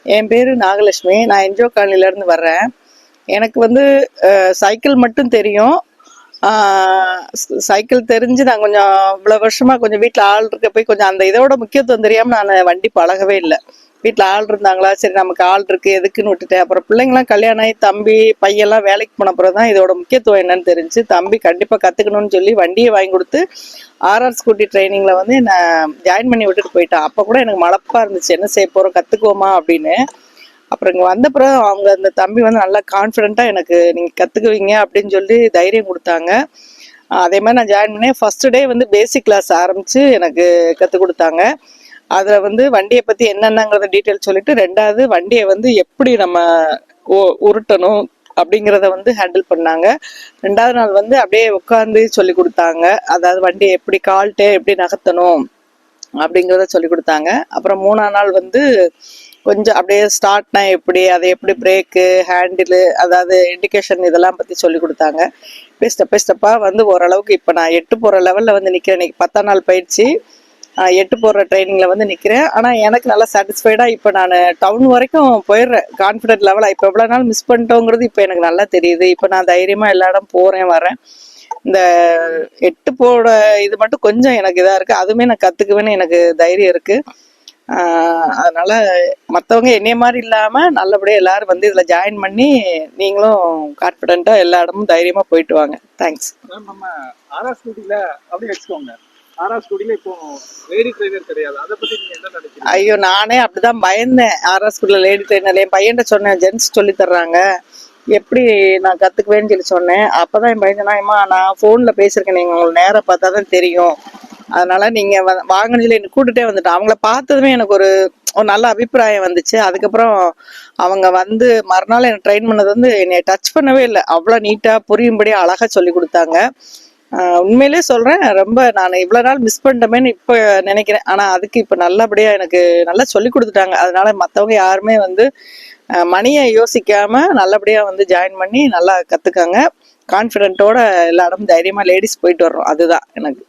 என் பேரு நாகலட்சுமி. நான் என்ஜிஓ காலனில இருந்து வர்றேன். எனக்கு வந்து சைக்கிள் மட்டும் தெரியும். சைக்கிள் தெரிஞ்சு நான் கொஞ்சம் இவ்வளோ வருஷமா கொஞ்சம் வீட்டில் ஆள் இருக்க போய் கொஞ்சம் அந்த இதோட முக்கியத்துவம் தெரியாமல் நான் வண்டி பழகவே இல்லை. வீட்டில் ஆள் இருந்தாங்களா, சரி நமக்கு ஆள் இருக்கு எதுக்குன்னு விட்டுட்டேன். அப்புறம் பிள்ளைங்களாம் கல்யாணம் ஆகி தம்பி பையெல்லாம் வேலைக்கு போன அப்புறம் தான் இதோட முக்கியத்துவம் என்னன்னு தெரிஞ்சு தம்பி கண்டிப்பாக கற்றுக்கணும்னு சொல்லி வண்டியை வாங்கி கொடுத்து ஆர்ஆர் ஸ்கூட்டி ட்ரைனிங்கில் வந்து என்னை ஜாயின் பண்ணி விட்டுட்டு போயிட்டான். அப்போ கூட எனக்கு மலப்பாக இருந்துச்சு, என்ன செய்ய போகிறோம் கற்றுக்குவோமா அப்படின்னு. அப்புறம் இங்கே வந்த பிறகு அவங்க அந்த தம்பி வந்து நல்லா கான்ஃபிடென்ட்டாக எனக்கு நீங்கள் கற்றுக்குவீங்க அப்படின்னு சொல்லி தைரியம் கொடுத்தாங்க. அதே மாதிரி நான் ஜாயின் பண்ணேன். ஃபஸ்ட்டு டே வந்து பேசிக் கிளாஸ் ஆரம்பித்து எனக்கு கற்றுக் கொடுத்தாங்க. அதில் வந்து வண்டியை பற்றி என்னென்னங்கிறத டீட்டெயில் சொல்லிவிட்டு, ரெண்டாவது வண்டியை வந்து எப்படி நம்ம உருட்டணும் அப்படிங்கிறத வந்து ஹேண்டில் பண்ணாங்க. ரெண்டாவது நாள் வந்து அப்படியே உட்காந்து சொல்லி கொடுத்தாங்க. அதாவது வண்டியை எப்படி கால்ட்டே எப்படி நகர்த்தணும் அப்படிங்கிறத சொல்லி கொடுத்தாங்க. அப்புறம் 3ஆம் நாள் வந்து கொஞ்சம் அப்படியே ஸ்டார்ட்னா எப்படி, அதை எப்படி பிரேக்கு ஹேண்டிலு அதாவது இண்டிகேஷன் இதெல்லாம் பற்றி சொல்லி கொடுத்தாங்க. இப்படி ஸ்டெப் பை ஸ்டெப்பாக வந்து ஓரளவுக்கு இப்போ நான் 8 போகிற லெவலில் வந்து நிற்கிறேன். இன்றைக்கி 10ஆம் நாள் பயிற்சி 8 போடுற ட்ரைனிங்கில் வந்து நிற்கிறேன். ஆனால் எனக்கு நல்லா சாட்டிஸ்ஃபைடாக இப்போ நான் டவுன் வரைக்கும் போயிடுறேன் கான்ஃபிடென்ட் லெவலாக. இப்போ எவ்வளோ நாள் மிஸ் பண்ணிட்டோங்கிறது இப்போ எனக்கு நல்லா தெரியுது. இப்போ நான் தைரியமாக எல்லா இடம் போகிறேன் வரேன். இந்த 8 போட இது மட்டும் கொஞ்சம் எனக்கு இதாக இருக்குது. அதுவுமே நான் கற்றுக்குவேன்னு எனக்கு தைரியம் இருக்குது. அதனால் மற்றவங்க என்னைய மாதிரி இல்லாமல் நல்லபடியாக எல்லோரும் வந்து இதில் ஜாயின் பண்ணி நீங்களும் கான்ஃபிடென்ட்டாக எல்லா இடமும் தைரியமாக போயிட்டு வாங்க. தேங்க்ஸ். நம்ம ஆர்ஆர் ஸ்கூட்டியில் அப்படி வச்சுக்கோங்க. ஆர்ஆர் ஸ்கூட்டியில் இப்போ லேடி ட்ரைனர் கிடையாது. அதை பற்றி நீங்கள் என்ன நினைக்கிறீங்க? ஐயோ, நானே அப்படிதான் பயந்தேன். ஆர்ஆர் ஸ்கூலில் லேடி ட்ரைனர் என் பையன்கிட்ட சொன்னேன், ஜென்ஸ் சொல்லி தர்றாங்க, எப்படி நான் கற்றுக்குவேன்னு சொல்லி சொன்னேன். அப்போ தான் என் பையன் சொன்னா, நான் ஃபோனில் பேசியிருக்கேன், நீங்கள் உங்களை நேராக பார்த்தா தான் தெரியும், அதனால் நீங்கள் வாங்கன்னு சொல்லி என்னை கூட்டுகிட்டே வந்துட்டேன். அவங்கள பார்த்ததுமே எனக்கு ஒரு நல்ல அபிப்பிராயம் வந்துச்சு. அதுக்கப்புறம் அவங்க வந்து மறுநாள் என்னை ட்ரெயின் பண்ணது வந்து என்னை டச் பண்ணவே இல்லை. அவ்வளோ நீட்டாக புரியும்படி அழகாக சொல்லி கொடுத்தாங்க. உண்மையிலே சொல்கிறேன், ரொம்ப நான் இவ்வளோ நாள் மிஸ் பண்ணிட்டோமேன்னு இப்போ நினைக்கிறேன். ஆனால் அதுக்கு இப்போ நல்லபடியாக எனக்கு நல்லா சொல்லி கொடுத்துட்டாங்க. அதனால மற்றவங்க யாருமே வந்து மணியை யோசிக்காமல் நல்லபடியாக வந்து ஜாயின் பண்ணி நல்லா கற்றுக்காங்க. கான்ஃபிடென்ட்டோட எல்லா இடமும் தைரியமாக லேடிஸ் போயிட்டு வர்றோம். அதுதான் எனக்கு.